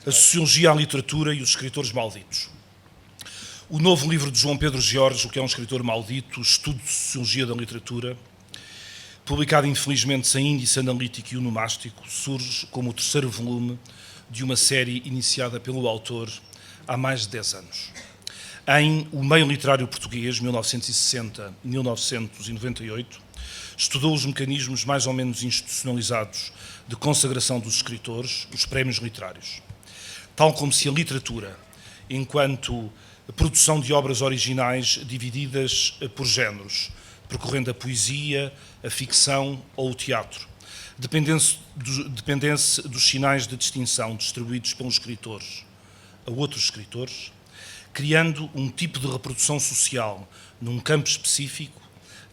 A Sociologia à Literatura e os Escritores Malditos. O novo livro de João Pedro Jorge, O que é um escritor maldito, Estudo de Sociologia da Literatura, publicado infelizmente sem índice analítico e onomástico, surge como o terceiro volume de uma série iniciada pelo autor há mais de 10 anos. Em O Meio Literário Português, 1960-1998, estudou os mecanismos mais ou menos institucionalizados de consagração dos escritores, os prémios literários. Tal como se a literatura, enquanto produção de obras originais divididas por géneros, percorrendo a poesia, a ficção ou o teatro, dependesse dos sinais de distinção distribuídos pelos escritores a outros escritores, criando um tipo de reprodução social num campo específico,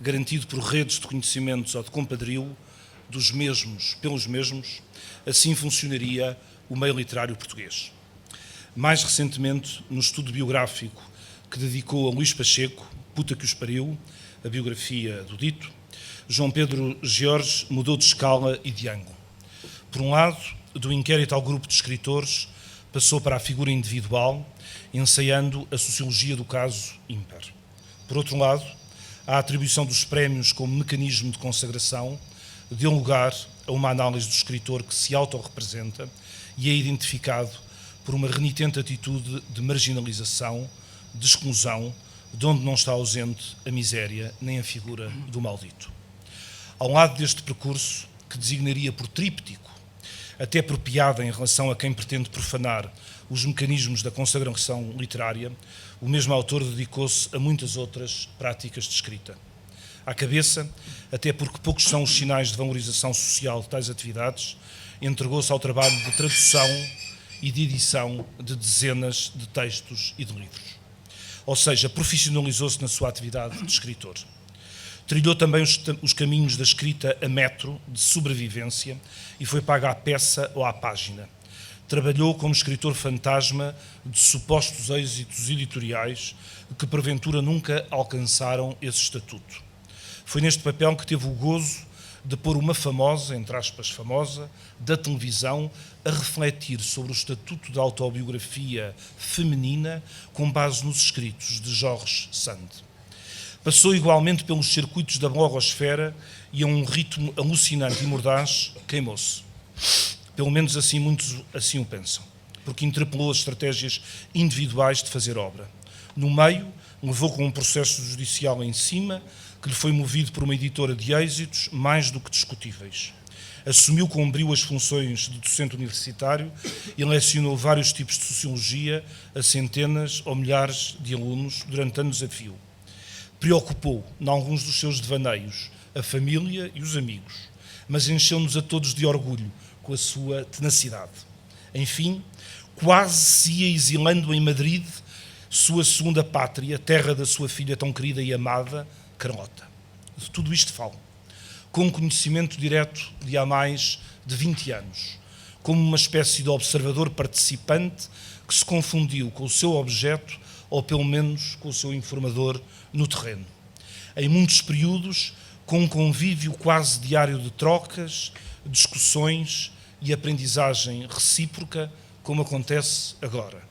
garantido por redes de conhecimentos ou de compadrio dos mesmos pelos mesmos, assim funcionaria o meio literário português. Mais recentemente, no estudo biográfico que dedicou a Luís Pacheco, Puta que os pariu, a biografia do dito, João Pedro Jorge mudou de escala e de ângulo. Por um lado, do inquérito ao grupo de escritores, passou para a figura individual, ensaiando a sociologia do caso ímpar. Por outro lado, a atribuição dos prémios como mecanismo de consagração deu lugar a uma análise do escritor que se autorrepresenta e é identificado por uma renitente atitude de marginalização, de exclusão, de onde não está ausente a miséria nem a figura do maldito. Ao lado deste percurso, que designaria por tríptico, até por piada em relação a quem pretende profanar os mecanismos da consagração literária, o mesmo autor dedicou-se a muitas outras práticas de escrita. À cabeça, até porque poucos são os sinais de valorização social de tais atividades, entregou-se ao trabalho de tradução e de edição de dezenas de textos e de livros. Ou seja, profissionalizou-se na sua atividade de escritor. Trilhou também os caminhos da escrita a metro, de sobrevivência, e foi paga à peça ou à página. Trabalhou como escritor fantasma de supostos êxitos editoriais que, porventura, nunca alcançaram esse estatuto. Foi neste papel que teve o gozo de pôr uma famosa, entre aspas famosa, da televisão a refletir sobre o estatuto da autobiografia feminina com base nos escritos de George Sand. Passou igualmente pelos circuitos da blogosfera e a um ritmo alucinante e mordaz queimou-se. Pelo menos assim muitos assim o pensam, porque interpelou as estratégias individuais de fazer obra. No meio, levou com um processo judicial em cima, que lhe foi movido por uma editora de êxitos mais do que discutíveis. Assumiu com brio as funções de docente universitário e lecionou vários tipos de sociologia a centenas ou milhares de alunos durante anos a fio. Preocupou, em alguns dos seus devaneios, a família e os amigos, mas encheu-nos a todos de orgulho com a sua tenacidade. Enfim, quase se ia exilando em Madrid, sua segunda pátria, terra da sua filha tão querida e amada, Carlota. De tudo isto falo, com conhecimento direto de há mais de 20 anos, como uma espécie de observador participante que se confundiu com o seu objeto, ou pelo menos com o seu informador no terreno. Em muitos períodos, com um convívio quase diário de trocas, discussões e aprendizagem recíproca, como acontece agora.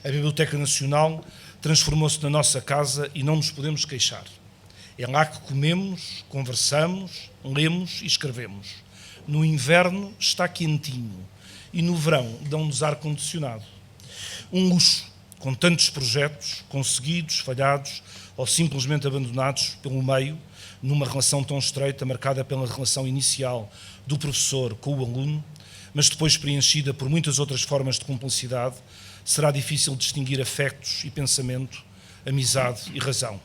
A Biblioteca Nacional transformou-se na nossa casa e não nos podemos queixar. É lá que comemos, conversamos, lemos e escrevemos. No inverno está quentinho e no verão dão-nos ar-condicionado. Um luxo, com tantos projetos conseguidos, falhados ou simplesmente abandonados pelo meio, numa relação tão estreita, marcada pela relação inicial do professor com o aluno, mas depois preenchida por muitas outras formas de cumplicidade, será difícil distinguir afetos e pensamento, amizade e razão.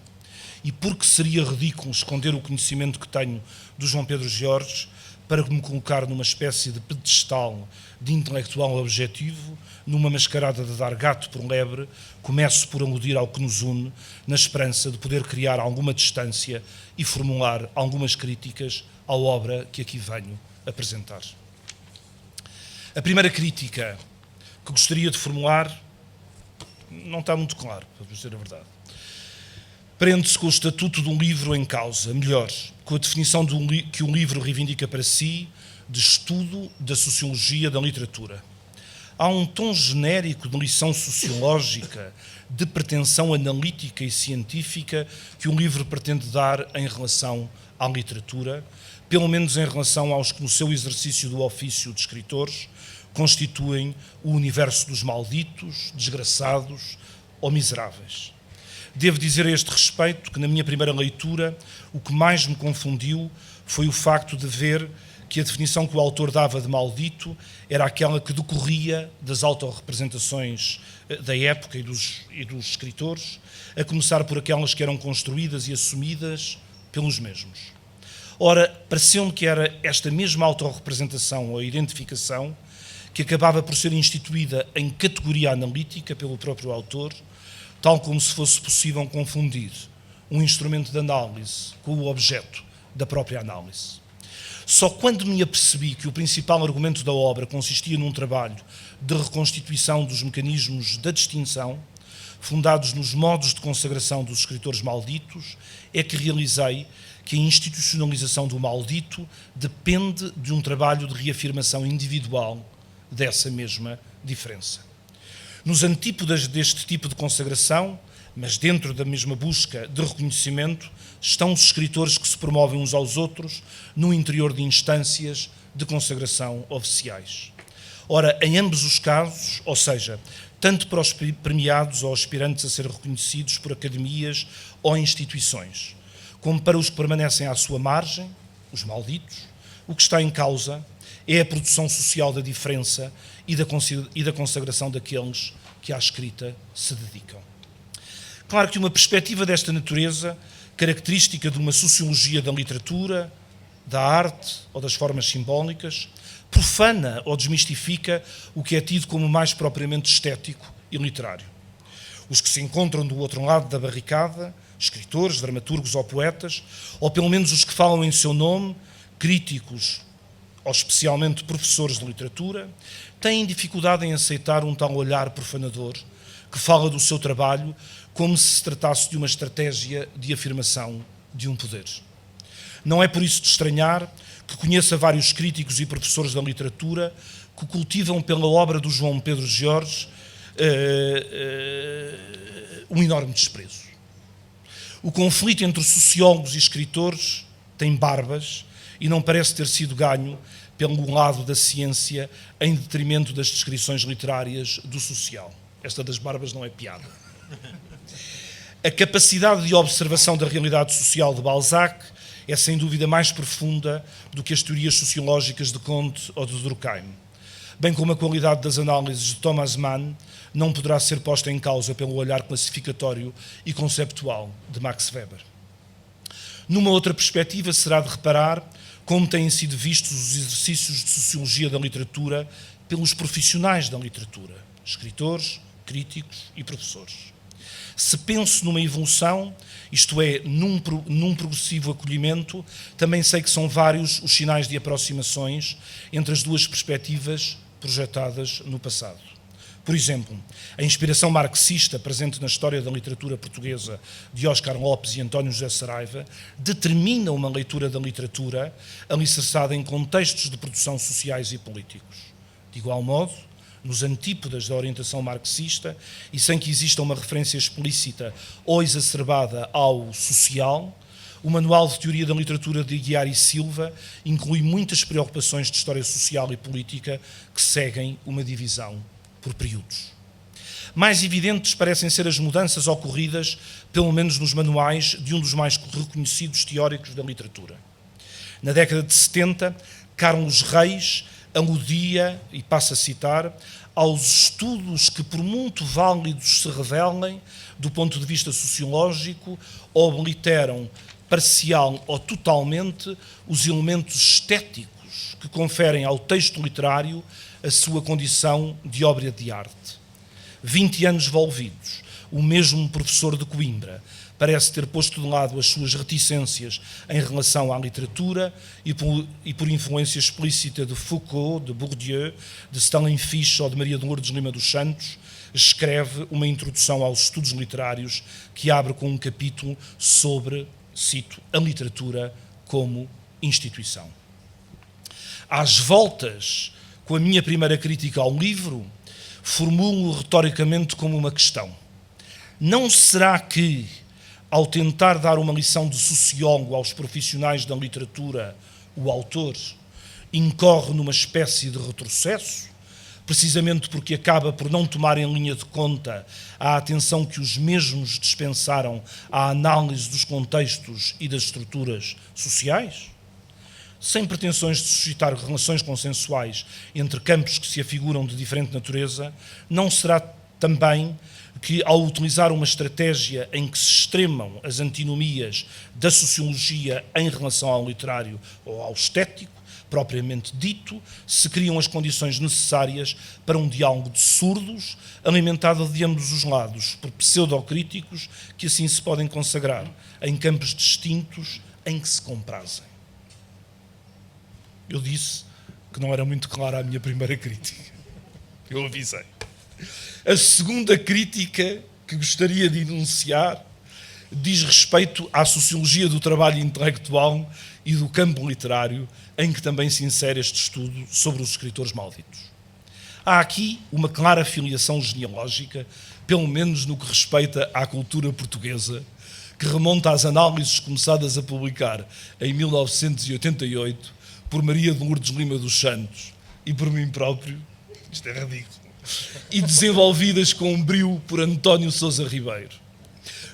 E porque seria ridículo esconder o conhecimento que tenho do João Pedro Jorge para me colocar numa espécie de pedestal de intelectual objetivo, numa mascarada de dar gato por lebre, começo por aludir ao que nos une, na esperança de poder criar alguma distância e formular algumas críticas à obra que aqui venho apresentar. A primeira crítica que gostaria de formular não está muito claro, para dizer a verdade. Prende-se com o estatuto de um livro em causa, melhor, com a definição que o livro reivindica para si de estudo da sociologia da literatura. há um tom genérico de lição sociológica, de pretensão analítica e científica que o livro pretende dar em relação à literatura, pelo menos em relação aos que no seu exercício do ofício de escritores constituem o universo dos malditos, desgraçados ou miseráveis. Devo dizer a este respeito que na minha primeira leitura o que mais me confundiu foi o facto de ver que a definição que o autor dava de maldito era aquela que decorria das autorrepresentações da época e dos escritores, a começar por aquelas que eram construídas e assumidas pelos mesmos. Ora, pareceu-me que era esta mesma autorrepresentação ou identificação que acabava por ser instituída em categoria analítica pelo próprio autor, tal como se fosse possível confundir um instrumento de análise com o objeto da própria análise. Só quando me apercebi que o principal argumento da obra consistia num trabalho de reconstituição dos mecanismos da distinção, fundados nos modos de consagração dos escritores malditos, é que realizei que a institucionalização do maldito depende de um trabalho de reafirmação individual dessa mesma diferença. Nos antípodas deste tipo de consagração, mas dentro da mesma busca de reconhecimento, estão os escritores que se promovem uns aos outros no interior de instâncias de consagração oficiais. Ora, em ambos os casos, ou seja, tanto para os premiados ou aspirantes a ser reconhecidos por academias ou instituições, como para os que permanecem à sua margem, os malditos, o que está em causa é a produção social da diferença e da consagração daqueles que à escrita se dedicam. Claro que uma perspectiva desta natureza, característica de uma sociologia da literatura, da arte ou das formas simbólicas, profana ou desmistifica o que é tido como mais propriamente estético e literário. Os que se encontram do outro lado da barricada, escritores, dramaturgos ou poetas, ou pelo menos os que falam em seu nome, críticos ou especialmente professores de literatura, têm dificuldade em aceitar um tal olhar profanador que fala do seu trabalho como se tratasse de uma estratégia de afirmação de um poder. Não é por isso de estranhar que conheça vários críticos e professores da literatura que cultivam pela obra do João Pedro Jorge um enorme desprezo. O conflito entre sociólogos e escritores tem barbas e não parece ter sido ganho pelo lado da ciência em detrimento das descrições literárias do social. Esta das barbas não é piada. A capacidade de observação da realidade social de Balzac é sem dúvida mais profunda do que as teorias sociológicas de Comte ou de Durkheim, bem como a qualidade das análises de Thomas Mann não poderá ser posta em causa pelo olhar classificatório e conceptual de Max Weber. Numa outra perspectiva será de reparar como têm sido vistos os exercícios de sociologia da literatura pelos profissionais da literatura, escritores, críticos e professores. Se penso numa evolução, isto é, num progressivo acolhimento, também sei que são vários os sinais de aproximações entre as duas perspectivas projetadas no passado. Por exemplo, a inspiração marxista presente na história da literatura portuguesa de Oscar Lopes e António José Saraiva determina uma leitura da literatura alicerçada em contextos de produção sociais e políticos. De igual modo, nos antípodas da orientação marxista e sem que exista uma referência explícita ou exacerbada ao social, o Manual de Teoria da Literatura de Aguiar e Silva inclui muitas preocupações de história social e política que seguem uma divisão por períodos. Mais evidentes parecem ser as mudanças ocorridas, pelo menos nos manuais, de um dos mais reconhecidos teóricos da literatura. Na década de 70, Carlos Reis aludia, e passo a citar, aos estudos que, por muito válidos se revelem, do ponto de vista sociológico, obliteram parcial ou totalmente os elementos estéticos que conferem ao texto literário a sua condição de obra de arte. 20 anos envolvidos, o mesmo professor de Coimbra parece ter posto de lado as suas reticências em relação à literatura e por influência explícita de Foucault, de Bourdieu, de Stanley Fish ou de Maria de Lourdes Lima dos Santos, escreve uma introdução aos estudos literários que abre com um capítulo sobre, cito, a literatura como instituição. Às voltas com a minha primeira crítica ao livro, formulo retoricamente como uma questão. Não será que, ao tentar dar uma lição de sociólogo aos profissionais da literatura, o autor incorre numa espécie de retrocesso, precisamente porque acaba por não tomar em linha de conta a atenção que os mesmos dispensaram à análise dos contextos e das estruturas sociais? Sem pretensões de suscitar relações consensuais entre campos que se afiguram de diferente natureza, não será também que, ao utilizar uma estratégia em que se extremam as antinomias da sociologia em relação ao literário ou ao estético, propriamente dito, se criam as condições necessárias para um diálogo de surdos, alimentado de ambos os lados por pseudocríticos que assim se podem consagrar em campos distintos em que se comprazem. Eu disse que não era muito clara a minha primeira crítica. Eu avisei. A segunda crítica que gostaria de enunciar diz respeito à sociologia do trabalho intelectual e do campo literário, em que também se insere este estudo sobre os escritores malditos. Há aqui uma clara filiação genealógica, pelo menos no que respeita à cultura portuguesa, que remonta às análises começadas a publicar em 1988 por Maria de Lourdes Lima dos Santos e por mim próprio, isto é ridículo, e desenvolvidas com um brio por António Sousa Ribeiro.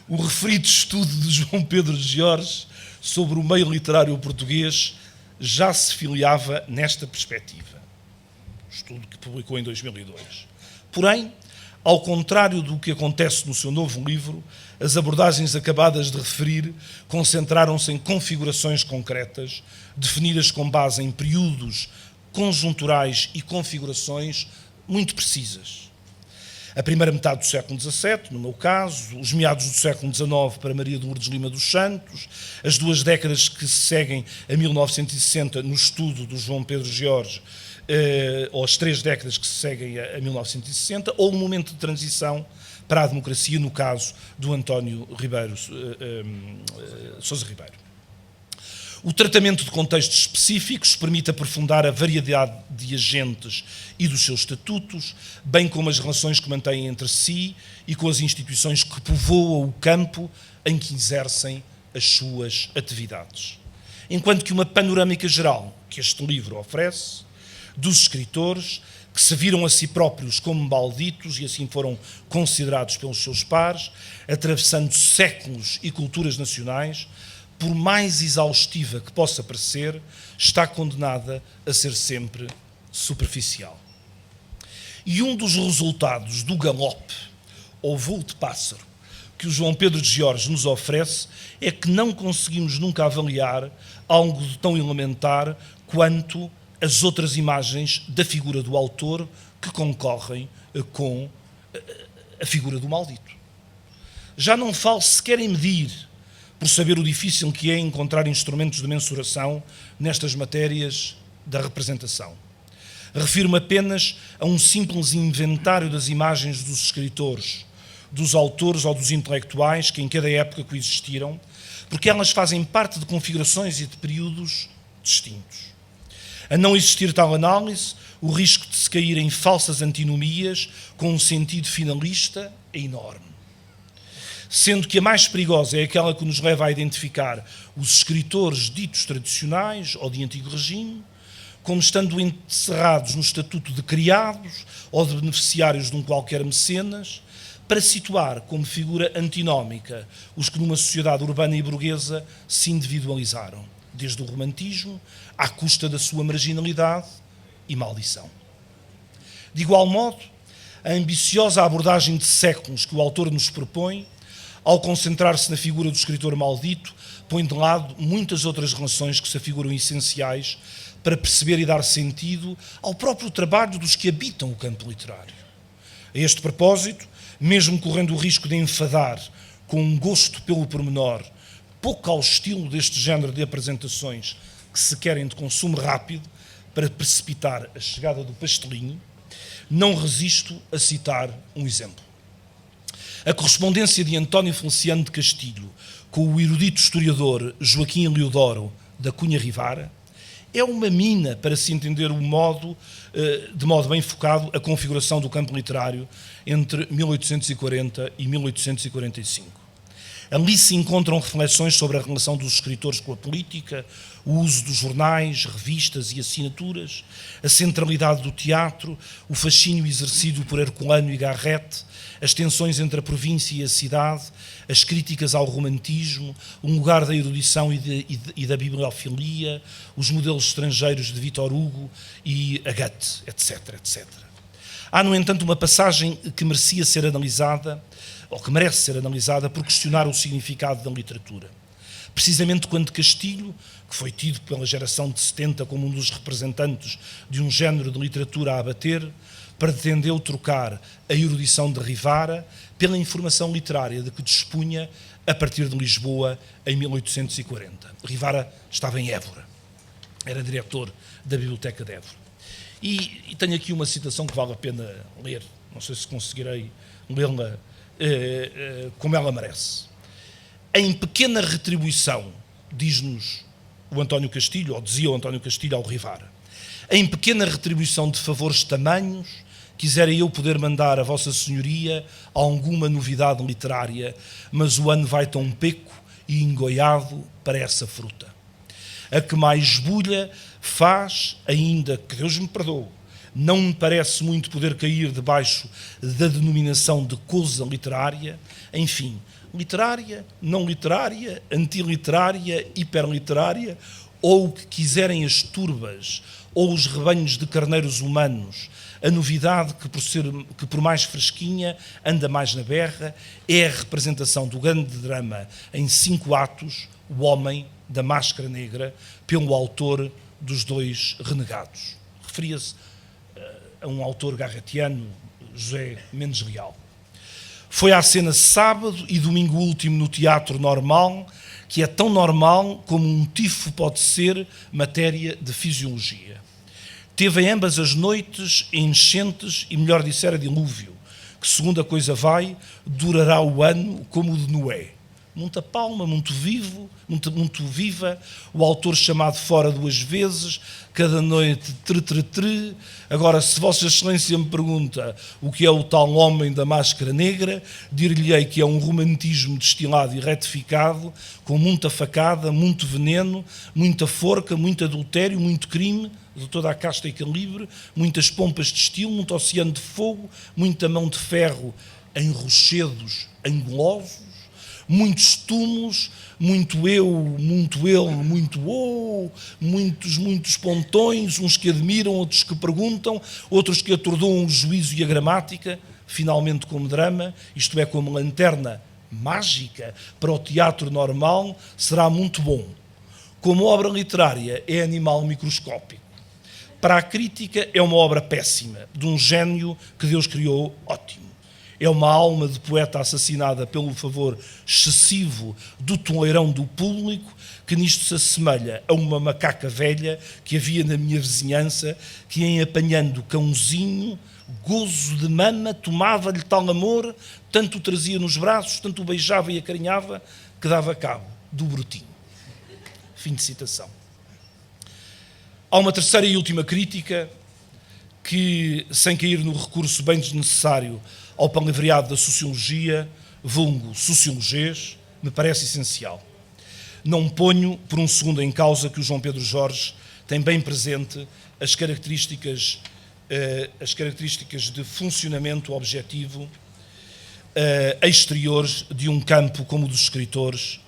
O referido estudo de João Pedro Jorge sobre o meio literário português já se filiava nesta perspectiva. Estudo que publicou em 2002. Porém, ao contrário do que acontece no seu novo livro, as abordagens acabadas de referir concentraram-se em configurações concretas, definidas com base em períodos conjunturais e configurações muito precisas. A primeira metade do século XVII, no meu caso, os meados do século XIX para Maria de Lourdes Lima dos Santos, as 2 décadas que se seguem a 1960 no estudo do João Pedro Jorge, ou as 3 décadas que se seguem a 1960, ou o momento de transição para a democracia, no caso do António Sousa Ribeiro. O tratamento de contextos específicos permite aprofundar a variedade de agentes e dos seus estatutos, bem como as relações que mantêm entre si e com as instituições que povoam o campo em que exercem as suas atividades. Enquanto que uma panorâmica geral que este livro oferece, dos escritores que se viram a si próprios como malditos e assim foram considerados pelos seus pares, atravessando séculos e culturas nacionais, por mais exaustiva que possa parecer, está condenada a ser sempre superficial. E um dos resultados do galope, ou voo de pássaro, que o João Pedro de Jorge nos oferece é que não conseguimos nunca avaliar algo de tão elementar quanto as outras imagens da figura do autor que concorrem com a figura do maldito. Já não falo sequer em medir, por saber o difícil que é encontrar instrumentos de mensuração nestas matérias da representação. Refiro-me apenas a um simples inventário das imagens dos escritores, dos autores ou dos intelectuais que em cada época coexistiram, porque elas fazem parte de configurações e de períodos distintos. A não existir tal análise, o risco de se cair em falsas antinomias com um sentido finalista é enorme. Sendo que a mais perigosa é aquela que nos leva a identificar os escritores ditos tradicionais ou de antigo regime, como estando encerrados no estatuto de criados ou de beneficiários de um qualquer mecenas, para situar como figura antinómica os que numa sociedade urbana e burguesa se individualizaram, desde o romantismo à custa da sua marginalidade e maldição. De igual modo, a ambiciosa abordagem de séculos que o autor nos propõe, ao concentrar-se na figura do escritor maldito, põe de lado muitas outras relações que se afiguram essenciais para perceber e dar sentido ao próprio trabalho dos que habitam o campo literário. A este propósito, mesmo correndo o risco de enfadar com um gosto pelo pormenor, pouco ao estilo deste género de apresentações que se querem de consumo rápido para precipitar a chegada do pastelinho, não resisto a citar um exemplo. A correspondência de António Feliciano de Castilho com o erudito historiador Joaquim Eliodoro da Cunha Rivara é uma mina para se entender de modo bem focado a configuração do campo literário entre 1840 e 1845. Ali se encontram reflexões sobre a relação dos escritores com a política, o uso dos jornais, revistas e assinaturas, a centralidade do teatro, o fascínio exercido por Herculano e Garrett, as tensões entre a província e a cidade, as críticas ao romantismo, o lugar da erudição e da bibliofilia, os modelos estrangeiros de Victor Hugo e a Goethe, etc., etc. Há, no entanto, uma passagem que merecia ser analisada, ou que merece ser analisada, por questionar o significado da literatura. Precisamente quando Castilho, que foi tido pela geração de 70 como um dos representantes de um género de literatura a abater, pretendeu trocar a erudição de Rivara pela informação literária de que dispunha a partir de Lisboa em 1840. Rivara estava em Évora, era diretor da Biblioteca de Évora. E tenho aqui uma citação que vale a pena ler, não sei se conseguirei lê-la como ela merece. Em pequena retribuição, diz-nos o António Castilho, ou dizia o António Castilho ao Rivara, em pequena retribuição de favores tamanhos, quisera eu poder mandar a Vossa Senhoria alguma novidade literária, mas o ano vai tão peco e engoiado para essa fruta. A que mais bulha faz, ainda que Deus me perdoe, não me parece muito poder cair debaixo da denominação de coisa literária, enfim, literária, não literária, antiliterária, hiperliterária, ou o que quiserem as turbas ou os rebanhos de carneiros humanos, a novidade que por mais fresquinha anda mais na berra é a representação do grande drama em 5 atos, O Homem da Máscara Negra, pelo autor dos Dois Renegados. Referia-se a um autor garretiano, José Mendes Leal. Foi à cena sábado e domingo último no Teatro Normal, que é tão normal como um tifo pode ser matéria de fisiologia. Teve em ambas as noites enchentes e, melhor disser, dilúvio, que, segundo a coisa vai, durará o ano como o de Noé. Muita palma, muito viva, o autor chamado fora 2 vezes, cada noite tre. Agora, se Vossa Excelência me pergunta o que é o tal Homem da Máscara Negra, dir-lhe-ei que é um romantismo destilado e retificado, com muita facada, muito veneno, muita forca, muito adultério, muito crime, de toda a casta e calibre, muitas pompas de estilo, muito oceano de fogo, muita mão de ferro em rochedos angulosos, muitos túmulos, muito eu, muito ele, muito muitos pontões, uns que admiram, outros que perguntam, outros que atordoam o juízo e a gramática, finalmente como drama, isto é, como lanterna mágica para o teatro normal, será muito bom. Como obra literária é animal microscópico. Para a crítica é uma obra péssima, de um gênio que Deus criou ótimo. É uma alma de poeta assassinada pelo favor excessivo do toleirão do público, que nisto se assemelha a uma macaca velha que havia na minha vizinhança, que em apanhando cãozinho, gozo de mama, tomava-lhe tal amor, tanto o trazia nos braços, tanto o beijava e acarinhava, que dava cabo do brotinho. Fim de citação. Há uma terceira e última crítica que, sem cair no recurso bem desnecessário ao palavreado da sociologia, vulgo sociologês, me parece essencial. Não ponho por um segundo em causa que o João Pedro Jorge tem bem presente as características de funcionamento objetivo exteriores de um campo como o dos escritores,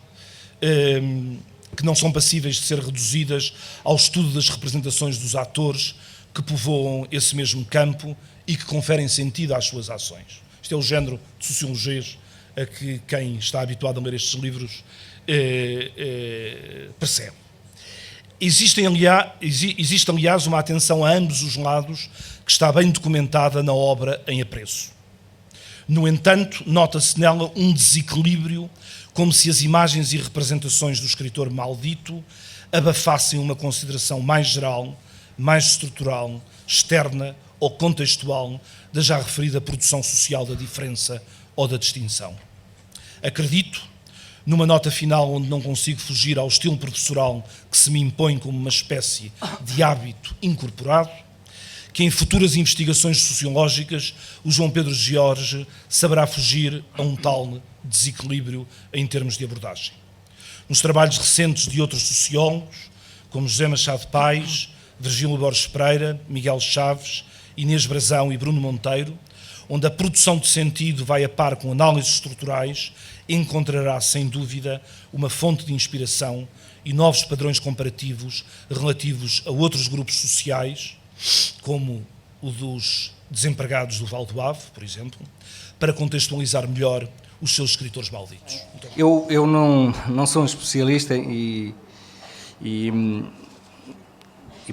que não são passíveis de ser reduzidas ao estudo das representações dos atores que povoam esse mesmo campo e que conferem sentido às suas ações. Isto é o género de sociologias a que quem está habituado a ler estes livros percebe. Existe, aliás, uma atenção a ambos os lados que está bem documentada na obra em apreço. No entanto, nota-se nela um desequilíbrio, como se as imagens e representações do escritor maldito abafassem uma consideração mais geral, mais estrutural, externa ou contextual da já referida produção social da diferença ou da distinção. Acredito, Numa nota final onde não consigo fugir ao estilo professoral que se me impõe como uma espécie de hábito incorporado, que em futuras investigações sociológicas o João Pedro Jorge saberá fugir a um tal desequilíbrio em termos de abordagem. Nos trabalhos recentes de outros sociólogos, como José Machado Paes, Virgílio Borges Pereira, Miguel Chaves, Inês Brazão e Bruno Monteiro, onde a produção de sentido vai a par com análises estruturais, encontrará, sem dúvida, uma fonte de inspiração e novos padrões comparativos relativos a outros grupos sociais, como o dos desempregados do Val do Ave, por exemplo, para contextualizar melhor os seus escritores malditos. Eu não sou um especialista e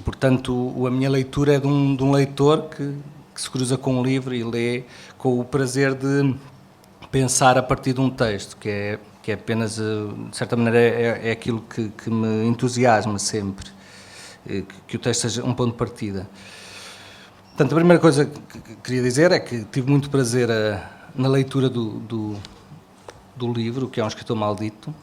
portanto, a minha leitura é de um leitor que se cruza com um livro e lê com o prazer de pensar a partir de um texto, que é apenas, de certa maneira, é aquilo que me entusiasma sempre, que o texto seja um ponto de partida. Portanto, a primeira coisa que queria dizer é que tive muito prazer na leitura do livro, que é Um Escritor Maldito,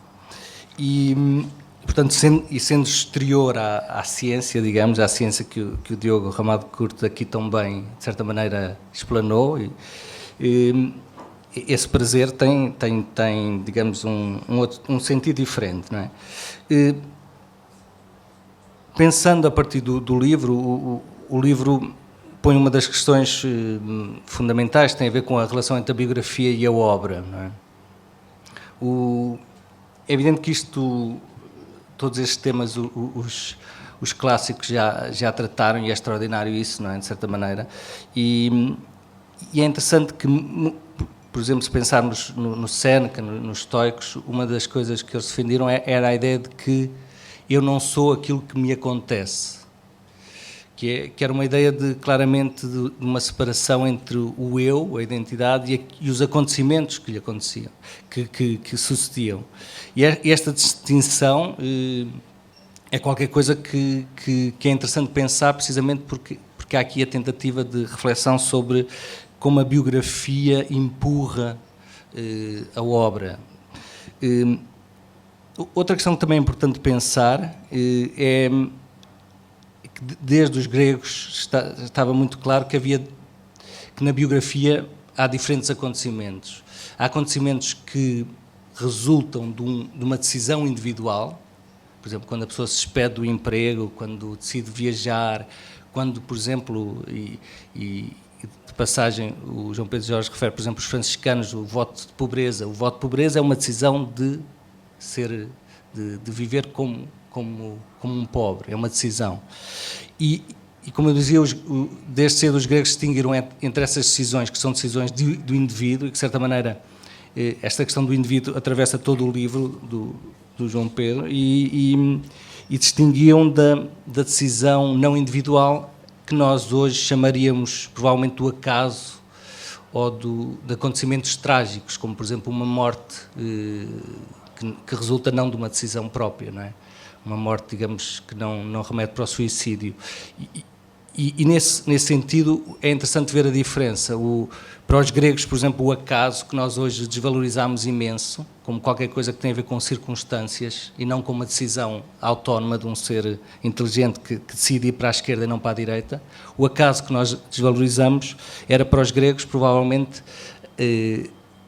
e, portanto, sendo exterior à ciência, digamos, à ciência que o Diogo Ramado Curto aqui tão bem, de certa maneira, explanou, e esse prazer tem digamos, um sentido diferente, não é? Pensando a partir do livro, o livro põe uma das questões fundamentais, que tem a ver com a relação entre a biografia e a obra, não é? É evidente que todos estes temas, os clássicos já trataram, e é extraordinário isso, não é? De certa maneira, e é interessante que, por exemplo, se pensarmos no Séneca, nos estoicos, uma das coisas que eles defenderam era a ideia de que eu não sou aquilo que me acontece, que era uma ideia claramente de uma separação entre o eu, a identidade, e os acontecimentos que lhe aconteciam, que sucediam. E esta distinção é qualquer coisa que é interessante pensar, precisamente porque há aqui a tentativa de reflexão sobre como a biografia empurra a obra. Outra questão que também é importante pensar é que desde os gregos estava muito claro que na biografia há diferentes acontecimentos. Há acontecimentos que resultam de uma decisão individual, por exemplo, quando a pessoa se despede do emprego, quando decide viajar, quando, por exemplo, de passagem, o João Pedro Jorge refere, por exemplo, os franciscanos, o voto de pobreza. O voto de pobreza é uma decisão de viver como um pobre, é uma decisão. E como eu dizia, desde cedo os gregos distinguiram entre essas decisões, que são decisões do indivíduo, e que, de certa maneira, esta questão do indivíduo atravessa todo o livro do João Pedro, e distinguiam da decisão não individual, que nós hoje chamaríamos provavelmente do acaso ou de acontecimentos trágicos, como, por exemplo, uma morte que resulta não de uma decisão própria, não é? Uma morte, digamos, que não remete para o suicídio. E nesse sentido é interessante ver a diferença. Para os gregos, por exemplo, o acaso, que nós hoje desvalorizamos imenso, como qualquer coisa que tem a ver com circunstâncias e não com uma decisão autónoma de um ser inteligente que decide ir para a esquerda e não para a direita, o acaso que nós desvalorizamos era para os gregos provavelmente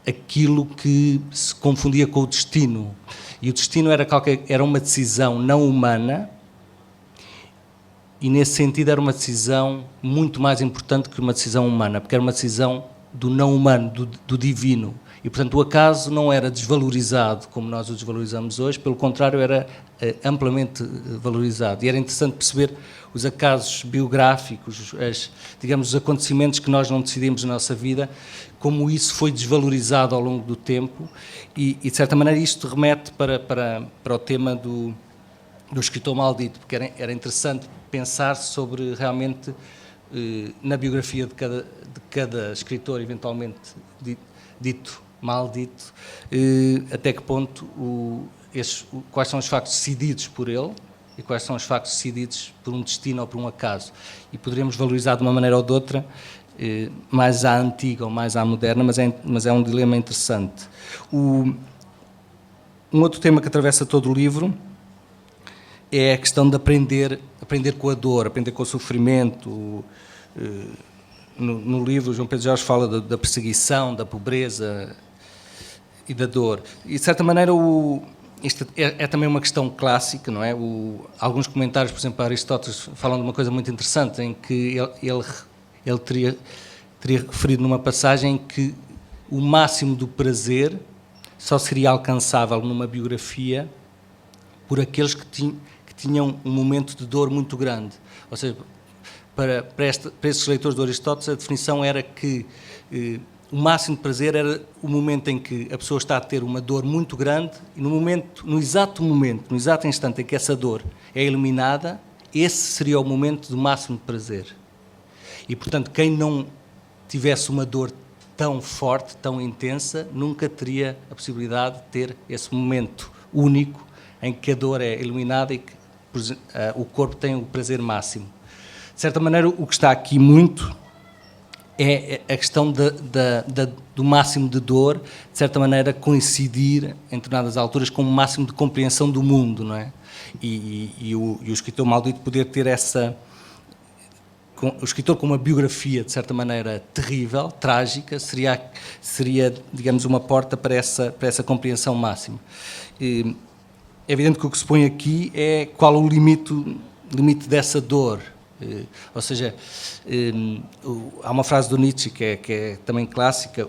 aquilo que se confundia com o destino. E o destino era uma decisão não humana, e nesse sentido era uma decisão muito mais importante que uma decisão humana, porque era uma decisão do não humano, do divino. E, portanto, o acaso não era desvalorizado como nós o desvalorizamos hoje, pelo contrário, era amplamente valorizado. E era interessante perceber os acasos biográficos, digamos, os acontecimentos que nós não decidimos na nossa vida, como isso foi desvalorizado ao longo do tempo, e de certa maneira isto remete para o tema do escritor maldito, porque era interessante pensar sobre realmente na biografia de cada escritor, eventualmente dito maldito, até que ponto quais são os factos decididos por ele e quais são os factos decididos por um destino ou por um acaso. E poderíamos valorizar de uma maneira ou de outra, mais à antiga ou mais à moderna, mas é um dilema interessante. Um outro tema que atravessa todo o livro é a questão de aprender com a dor, aprender com o sofrimento. No livro, João Pedro Jorge fala da perseguição, da pobreza e da dor. E, de certa maneira, isto é também uma questão clássica, não é? Alguns comentários, por exemplo, Aristóteles falam de uma coisa muito interessante, em que ele teria referido numa passagem que o máximo do prazer só seria alcançável numa biografia por aqueles que tinham um momento de dor muito grande. Ou seja, para esses leitores de Aristóteles, a definição era que o máximo de prazer era o momento em que a pessoa está a ter uma dor muito grande e no exato instante em que essa dor é eliminada, esse seria o momento do máximo de prazer. E, portanto, quem não tivesse uma dor tão forte, tão intensa, nunca teria a possibilidade de ter esse momento único em que a dor é eliminada e que o corpo tem o prazer máximo. De certa maneira, o que está aqui muito é a questão do máximo de dor, de certa maneira coincidir em determinadas alturas com o máximo de compreensão do mundo, não é? E o escritor maldito poder ter o escritor com uma biografia, de certa maneira, terrível, trágica, seria, digamos, uma porta para essa compreensão máxima. É evidente que o que se põe aqui é qual o limite dessa dor. Ou seja, há uma frase do Nietzsche que é também clássica,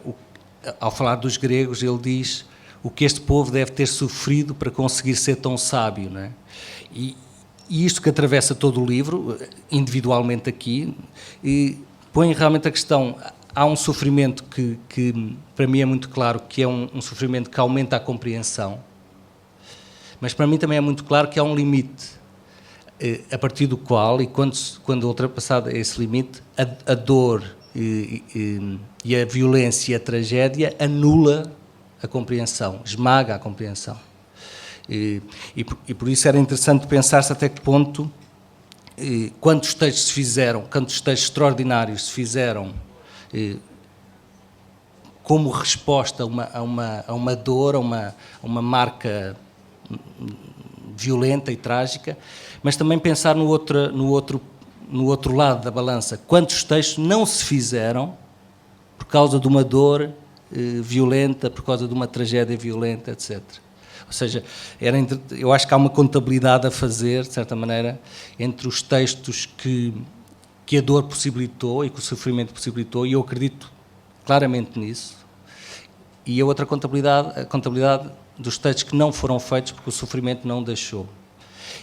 ao falar dos gregos, ele diz o que este povo deve ter sofrido para conseguir ser tão sábio, não é? E isto que atravessa todo o livro, individualmente aqui, põe realmente a questão, há um sofrimento que para mim é muito claro, que é um sofrimento que aumenta a compreensão, mas para mim também é muito claro que há um limite, a partir do qual, e quando ultrapassado esse limite, a dor e a violência e a tragédia anula a compreensão, esmaga a compreensão. E por isso era interessante pensar-se até que ponto, quantos textos extraordinários se fizeram como resposta a uma dor, a uma marca violenta e trágica, mas também pensar no outro lado da balança. Quantos textos não se fizeram por causa de uma dor violenta, por causa de uma tragédia violenta, etc. Ou seja, eu acho que há uma contabilidade a fazer, de certa maneira, entre os textos que a dor possibilitou e que o sofrimento possibilitou, e eu acredito claramente nisso, e a outra contabilidade, a contabilidade dos textos que não foram feitos porque o sofrimento não deixou.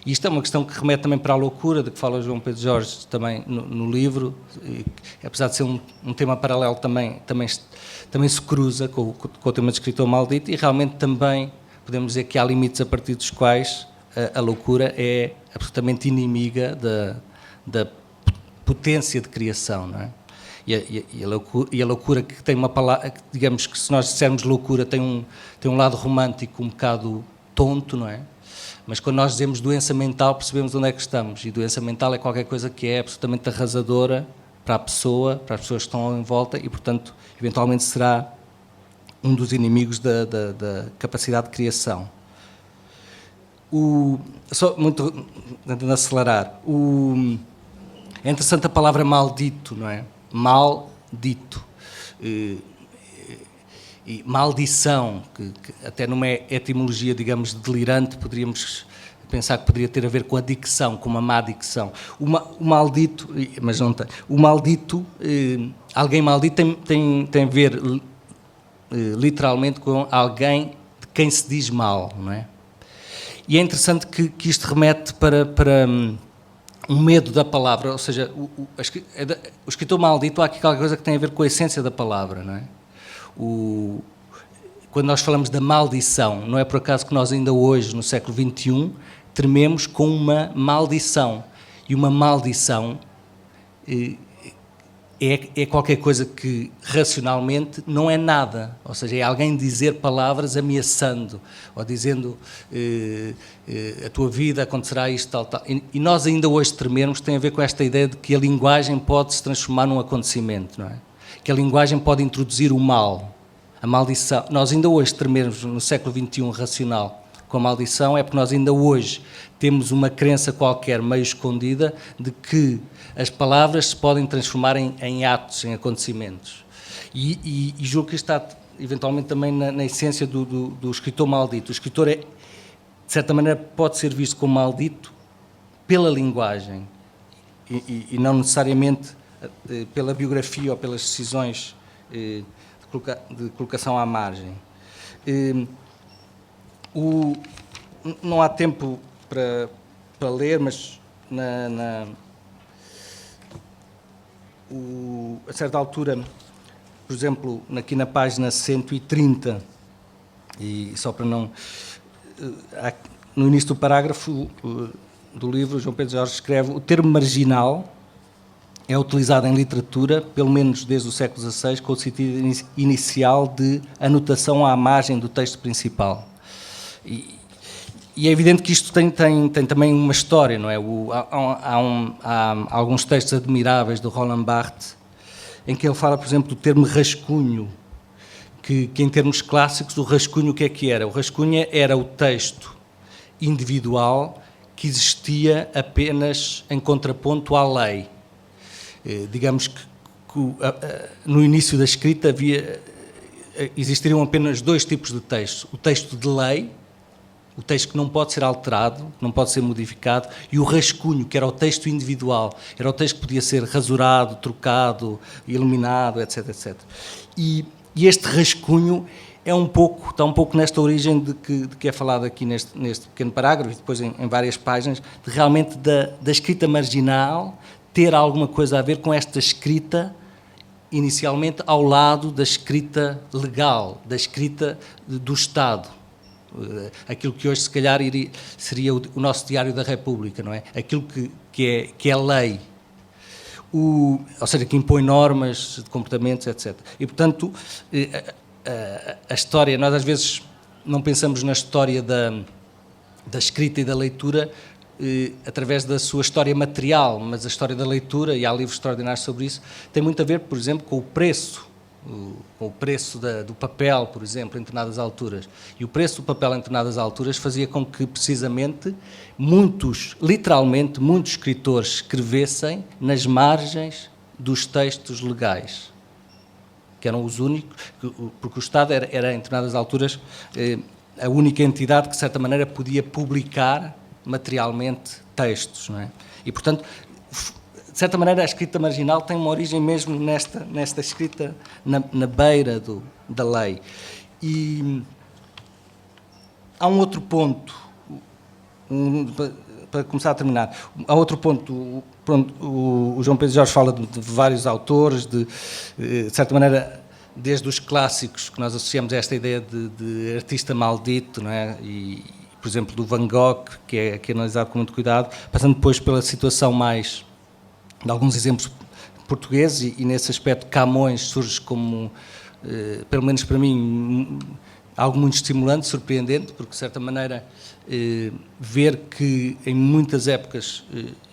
E isto é uma questão que remete também para a loucura, de que fala João Pedro Jorge também no livro, e, apesar de ser um tema paralelo, também se cruza com o tema de escritor maldito, e realmente também podemos dizer que há limites a partir dos quais a loucura é absolutamente inimiga da potência de criação, não é? E a loucura que tem uma palavra, digamos que se nós dissermos loucura tem um lado romântico um bocado tonto, não é? Mas quando nós dizemos doença mental percebemos onde é que estamos, e doença mental é qualquer coisa que é absolutamente arrasadora para a pessoa, para as pessoas que estão em volta, e portanto eventualmente será um dos inimigos da capacidade de criação. Só muito tentando acelerar, é interessante a palavra maldito, não é? Maldito. E maldição, que até numa etimologia, digamos, delirante, poderíamos pensar que poderia ter a ver com a dicção, com uma má dicção. O maldito, mas não tem. O maldito, alguém maldito tem a ver literalmente com alguém de quem se diz mal, não é? E é interessante que isto remete para um medo da palavra, ou seja, o escritor maldito, há aqui qualquer coisa que tem a ver com a essência da palavra, não é? Quando nós falamos da maldição, não é por acaso que nós ainda hoje, no século XXI, trememos com uma maldição. E uma maldição é qualquer coisa que racionalmente não é nada, ou seja, é alguém dizer palavras ameaçando, ou dizendo a tua vida acontecerá isto, tal, tal. E nós ainda hoje tremermos tem a ver com esta ideia de que a linguagem pode se transformar num acontecimento, não é? Que a linguagem pode introduzir o mal, a maldição. Nós ainda hoje tremermos no século XXI racional com a maldição é porque nós ainda hoje temos uma crença qualquer meio escondida de que as palavras se podem transformar em atos, em acontecimentos. E julgo que está eventualmente também na essência do escritor maldito. O escritor, de certa maneira, pode ser visto como maldito pela linguagem e não necessariamente pela biografia ou pelas decisões de colocação à margem. Não há tempo para ler, mas a certa altura, por exemplo, aqui na página 130, e só para não... no início do parágrafo do livro, João Pedro Jorge escreve: o termo marginal é utilizado em literatura, pelo menos desde o século XVI, com o sentido inicial de anotação à margem do texto principal. E é evidente que isto tem também uma história, não é? Há alguns textos admiráveis do Roland Barthes, em que ele fala, por exemplo, do termo rascunho, que em termos clássicos, o rascunho o que é que era? O rascunho era o texto individual que existia apenas em contraponto à lei. Digamos que no início da escrita existiriam apenas dois tipos de texto: o texto de lei, o texto que não pode ser alterado, não pode ser modificado, e o rascunho, que era o texto individual, era o texto que podia ser rasurado, trocado, eliminado, etc, etc. E este rascunho está um pouco nesta origem de que é falado aqui neste pequeno parágrafo, e depois em várias páginas, de realmente da escrita marginal ter alguma coisa a ver com esta escrita, inicialmente ao lado da escrita legal, da escrita do Estado. Aquilo que hoje, se calhar, seria o nosso Diário da República, não é? Aquilo que é lei, ou seja, que impõe normas de comportamentos, etc. E, portanto, a história, nós às vezes não pensamos na história da escrita e da leitura através da sua história material, mas a história da leitura, e há livros extraordinários sobre isso, tem muito a ver, por exemplo, com o preço do papel, por exemplo, em determinadas alturas. E o preço do papel em determinadas alturas fazia com que, precisamente, literalmente, muitos escritores escrevessem nas margens dos textos legais, que eram os únicos, porque o Estado era em determinadas alturas, a única entidade que, de certa maneira, podia publicar materialmente textos, não é? E, portanto, de certa maneira, a escrita marginal tem uma origem mesmo nesta escrita na beira da lei. E há um outro ponto, para começar a terminar, há outro ponto, pronto, o João Pedro Jorge fala de vários autores, de certa maneira, desde os clássicos, que nós associamos a esta ideia de artista maldito, não é? E, por exemplo, do Van Gogh, que é aqui analisado com muito cuidado, passando depois pela situação mais de alguns exemplos portugueses, e nesse aspecto Camões surge como, pelo menos para mim, algo muito estimulante, surpreendente, porque de certa maneira ver que em muitas épocas,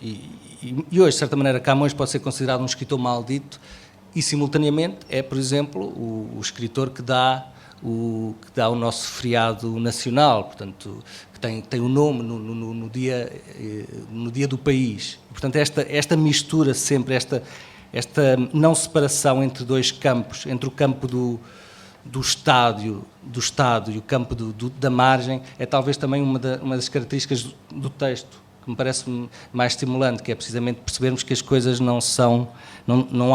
e hoje de certa maneira Camões pode ser considerado um escritor maldito, e simultaneamente é, por exemplo, o escritor que dá o nosso feriado nacional, portanto, que tem o nome no dia do país. Portanto, esta mistura sempre, esta não separação entre dois campos, entre o campo do Estado e o campo da margem, é talvez também uma das características do texto, que me parece mais estimulante, que é precisamente percebermos que as coisas não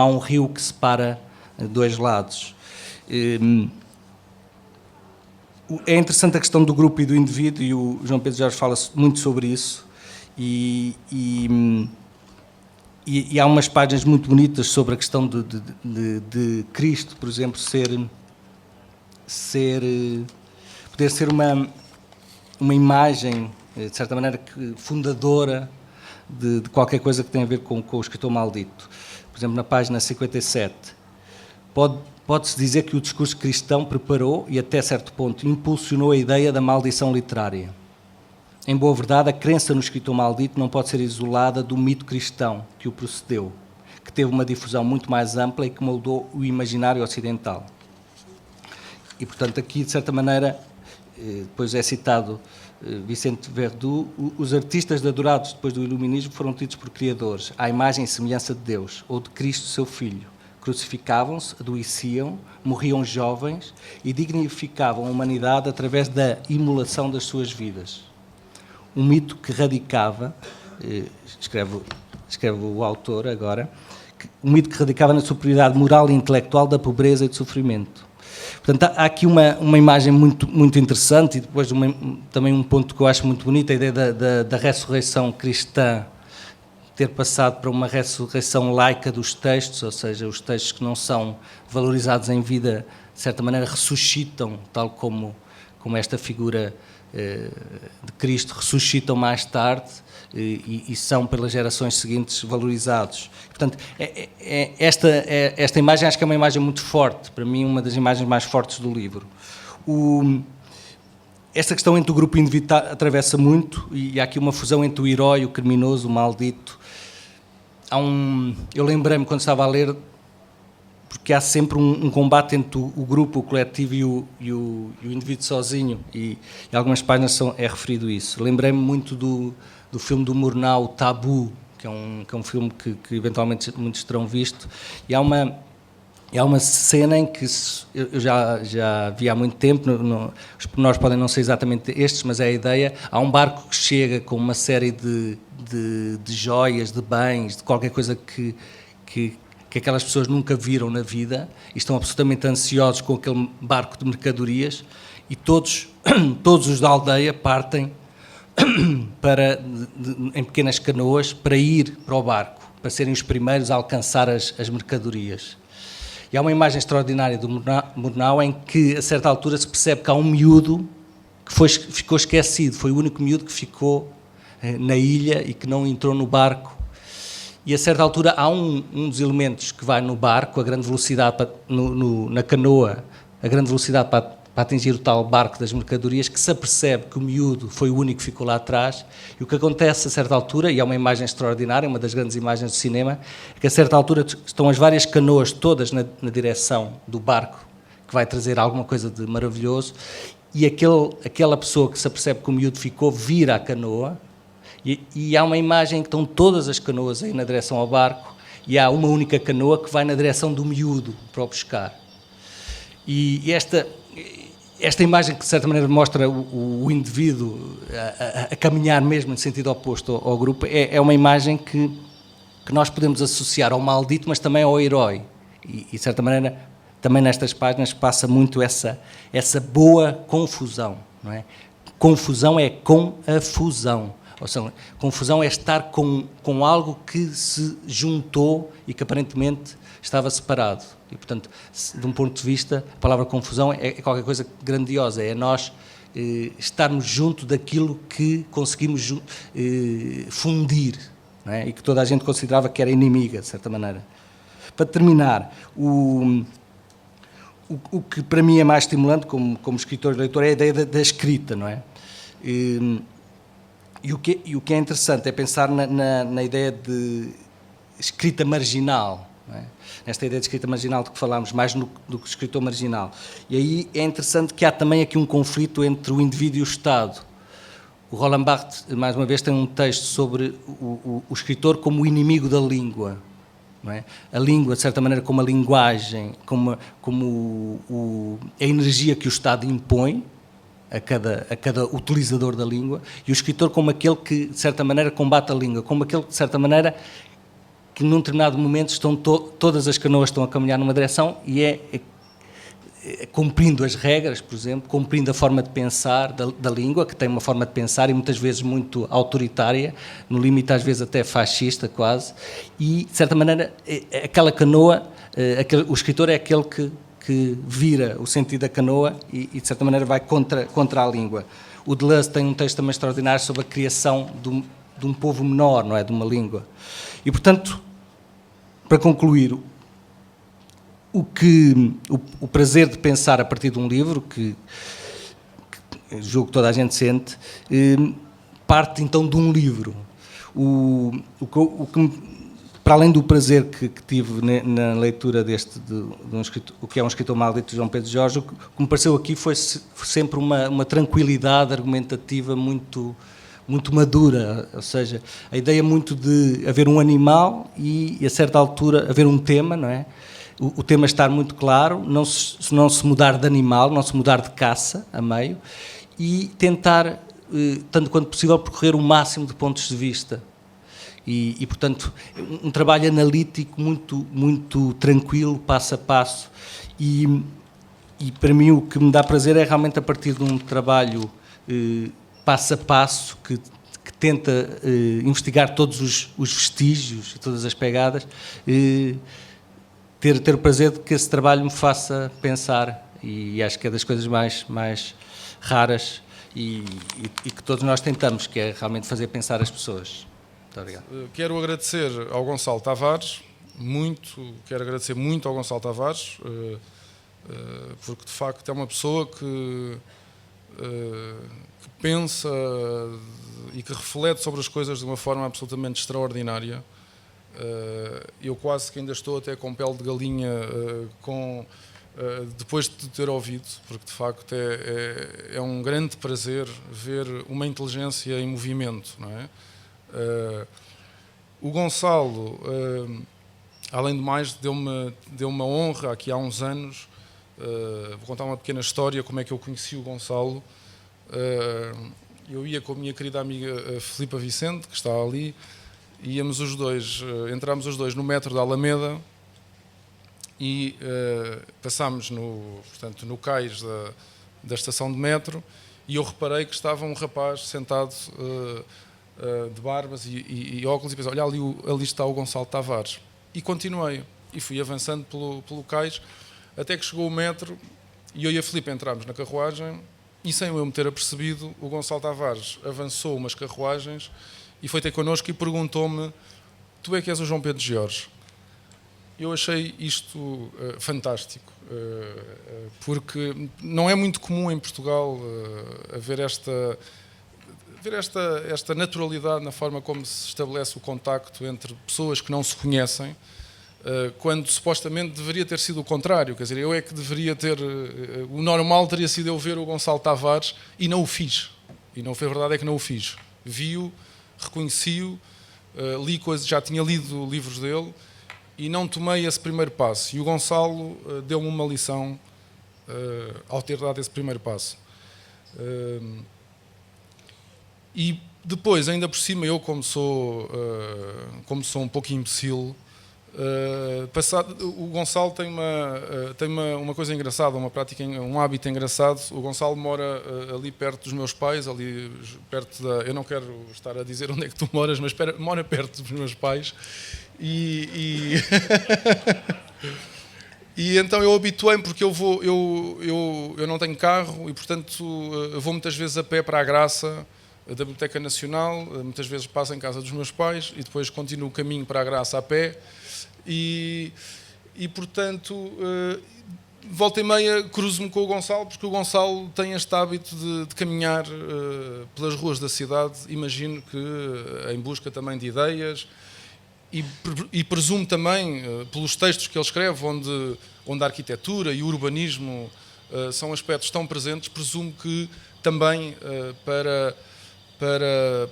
há um rio que separa dois lados. É interessante a questão do grupo e do indivíduo, e o João Pedro Jorge fala muito sobre isso, e há umas páginas muito bonitas sobre a questão de Cristo, por exemplo, poder ser uma imagem, de certa maneira, fundadora de qualquer coisa que tenha a ver com o escritor maldito. Por exemplo, na página 57, pode-se dizer que o discurso cristão preparou e, até certo ponto, impulsionou a ideia da maldição literária. Em boa verdade, a crença no escritor maldito não pode ser isolada do mito cristão que o precedeu, que teve uma difusão muito mais ampla e que moldou o imaginário ocidental. E, portanto, aqui, de certa maneira, depois é citado Vicente Verdu, os artistas adorados depois do Iluminismo foram tidos por criadores, à imagem e semelhança de Deus, ou de Cristo, seu Filho. Crucificavam-se, adoeciam, morriam jovens e dignificavam a humanidade através da imolação das suas vidas. Um mito que radicava, escreve o autor agora, um mito que radicava na superioridade moral e intelectual da pobreza e do sofrimento. Portanto, há aqui uma imagem muito interessante e depois também um ponto que eu acho muito bonito, a ideia da ressurreição cristã ter passado para uma ressurreição laica dos textos, ou seja, os textos que não são valorizados em vida, de certa maneira, ressuscitam, tal como esta figura de Cristo ressuscitam mais tarde e são pelas gerações seguintes valorizados. Portanto, esta imagem acho que é uma imagem muito forte, para mim uma das imagens mais fortes do livro. Esta questão entre o grupo e o indivíduo atravessa muito e há aqui uma fusão entre o herói, o criminoso, o maldito. Eu lembrei-me quando estava a ler, porque há sempre um combate entre o grupo, o coletivo e o indivíduo sozinho, e em algumas páginas é referido isso. Lembrei-me muito do filme do Murnau, Tabu, que é um filme que eventualmente muitos terão visto, e há uma cena em que eu já vi há muito tempo, os pormenores podem não ser exatamente estes, mas é a ideia, há um barco que chega com uma série de joias, de bens, de qualquer coisa que aquelas pessoas nunca viram na vida e estão absolutamente ansiosos com aquele barco de mercadorias e todos os da aldeia partem em pequenas canoas para ir para o barco, para serem os primeiros a alcançar as mercadorias. E há uma imagem extraordinária do Murnau em que, a certa altura, se percebe que há um miúdo que ficou esquecido, foi o único miúdo que ficou na ilha e que não entrou no barco. E, a certa altura, há um dos elementos que vai no barco, a grande velocidade na canoa, a grande velocidade para atingir o tal barco das mercadorias, que se apercebe que o miúdo foi o único que ficou lá atrás, e o que acontece a certa altura, e é uma imagem extraordinária, uma das grandes imagens do cinema, é que a certa altura estão as várias canoas todas na direção do barco, que vai trazer alguma coisa de maravilhoso, e aquela pessoa que se apercebe que o miúdo ficou, vira a canoa, e há uma imagem em que estão todas as canoas aí na direção ao barco, e há uma única canoa que vai na direção do miúdo para o pescar. E esta imagem que, de certa maneira, mostra o indivíduo a caminhar mesmo no sentido oposto ao grupo, é uma imagem que nós podemos associar ao maldito, mas também ao herói. E, de certa maneira, também nestas páginas passa muito essa boa confusão, não é? Confusão é com a fusão. Ou seja, confusão é estar com algo que se juntou e que aparentemente estava separado. E, portanto, de um ponto de vista, a palavra confusão é qualquer coisa grandiosa, é nós estarmos junto daquilo que conseguimos fundir, não é? E que toda a gente considerava que era inimiga, de certa maneira. Para terminar, o que para mim é mais estimulante como escritor e leitor é a ideia da escrita, não é? E o que é interessante é pensar na ideia de escrita marginal, não é? Nesta ideia de escrita marginal de que falámos, mais do que escritor marginal. E aí é interessante que há também aqui um conflito entre o indivíduo e o Estado. O Roland Barthes, mais uma vez, tem um texto sobre o escritor como o inimigo da língua. Não é? A língua, de certa maneira, como a linguagem, como a energia que o Estado impõe a cada utilizador da língua, e o escritor como aquele que, de certa maneira, combate a língua, como aquele que, de certa maneira, que num determinado momento todas as canoas estão a caminhar numa direção e cumprindo as regras, por exemplo, cumprindo a forma de pensar da língua, que tem uma forma de pensar e muitas vezes muito autoritária, no limite às vezes até fascista quase, e de certa maneira aquela canoa, o escritor é aquele que vira o sentido da canoa e de certa maneira vai contra a língua. O Deleuze tem um texto também extraordinário sobre a criação de um povo menor, não é? De uma língua. E, portanto, para concluir, o prazer de pensar a partir de um livro, que julgo que toda a gente sente, parte então de um livro. O que para além do prazer que tive na leitura de um escritor, o que é um escritor maldito, João Pedro Jorge, o que me pareceu aqui foi sempre uma tranquilidade argumentativa muito madura, ou seja, a ideia muito de haver um animal e a certa altura haver um tema, não é? O tema estar muito claro, não se mudar de animal, não se mudar de caça a meio, e tentar, tanto quanto possível, percorrer o máximo de pontos de vista. E portanto, um trabalho analítico muito tranquilo, passo a passo. E para mim o que me dá prazer é realmente a partir de um trabalho passo a passo, que tenta investigar todos os vestígios, todas as pegadas, ter o prazer de que esse trabalho me faça pensar, e acho que é das coisas mais raras e que todos nós tentamos, que é realmente fazer pensar as pessoas. Muito obrigado. Quero agradecer ao Gonçalo Tavares, quero agradecer muito ao Gonçalo Tavares, porque de facto é uma pessoa que pensa e que reflete sobre as coisas de uma forma absolutamente extraordinária. Eu quase que ainda estou até com pele de galinha depois de ter ouvido, porque de facto é um grande prazer ver uma inteligência em movimento, não é? O Gonçalo, além de mais, deu uma honra aqui há uns anos. Vou contar uma pequena história, como é que eu conheci o Gonçalo. Eu ia com a minha querida amiga Filipa Vicente, que está ali, e íamos os dois, entramos os dois no metro da Alameda e passámos no cais da estação de metro, e eu reparei que estava um rapaz sentado de barbas e óculos, e pensei, olha, ali está o Gonçalo Tavares. E continuei, e fui avançando pelo cais, até que chegou o metro, e eu e a Filipe entramos na carruagem, e sem eu me ter apercebido, o Gonçalo Tavares avançou umas carruagens e foi ter connosco e perguntou-me: tu é que és o João Pedro Jorge? Eu achei isto fantástico, porque não é muito comum em Portugal haver esta naturalidade na forma como se estabelece o contacto entre pessoas que não se conhecem, quando supostamente deveria ter sido o contrário. Quer dizer, eu é que deveria ter... O normal teria sido eu ver o Gonçalo Tavares e não o fiz. E não foi, a verdade é que não o fiz. Vi-o, reconheci-o, li coisas, já tinha lido livros dele e não tomei esse primeiro passo. E o Gonçalo deu-me uma lição ao ter dado esse primeiro passo. E depois, ainda por cima, eu como sou um pouco imbecil, o Gonçalo tem uma coisa engraçada, uma prática, um hábito engraçado. O Gonçalo mora ali perto dos meus pais, ali perto da... Eu não quero estar a dizer onde é que tu moras, mas mora perto dos meus pais. E então eu habituei-me, porque eu não tenho carro e, portanto, vou muitas vezes a pé para a Graça da Biblioteca Nacional, muitas vezes passo em casa dos meus pais e depois continuo o caminho para a Graça a pé. E portanto, volta e meia cruzo-me com o Gonçalo, porque o Gonçalo tem este hábito de caminhar pelas ruas da cidade, imagino que em busca também de ideias, e presumo também, pelos textos que ele escreve, onde a arquitetura e o urbanismo são aspectos tão presentes, presumo que também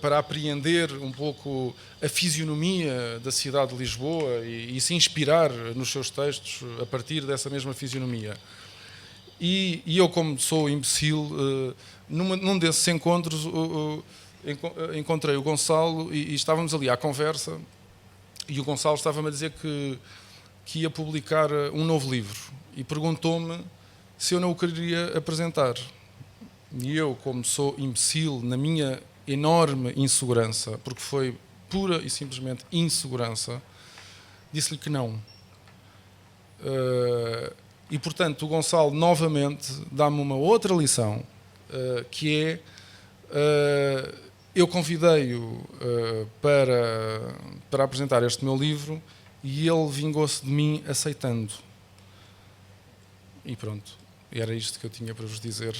para apreender um pouco a fisionomia da cidade de Lisboa e se inspirar nos seus textos a partir dessa mesma fisionomia. E eu, como sou imbecil, num desses encontros encontrei o Gonçalo e estávamos ali à conversa, e o Gonçalo estava-me a dizer que ia publicar um novo livro e perguntou-me se eu não o queria apresentar. E eu, como sou imbecil, na minha enorme insegurança, porque foi pura e simplesmente insegurança, disse-lhe que não. E, portanto, o Gonçalo novamente dá-me uma outra lição, que é... eu convidei-o para apresentar este meu livro e ele vingou-se de mim aceitando. E pronto, era isto que eu tinha para vos dizer.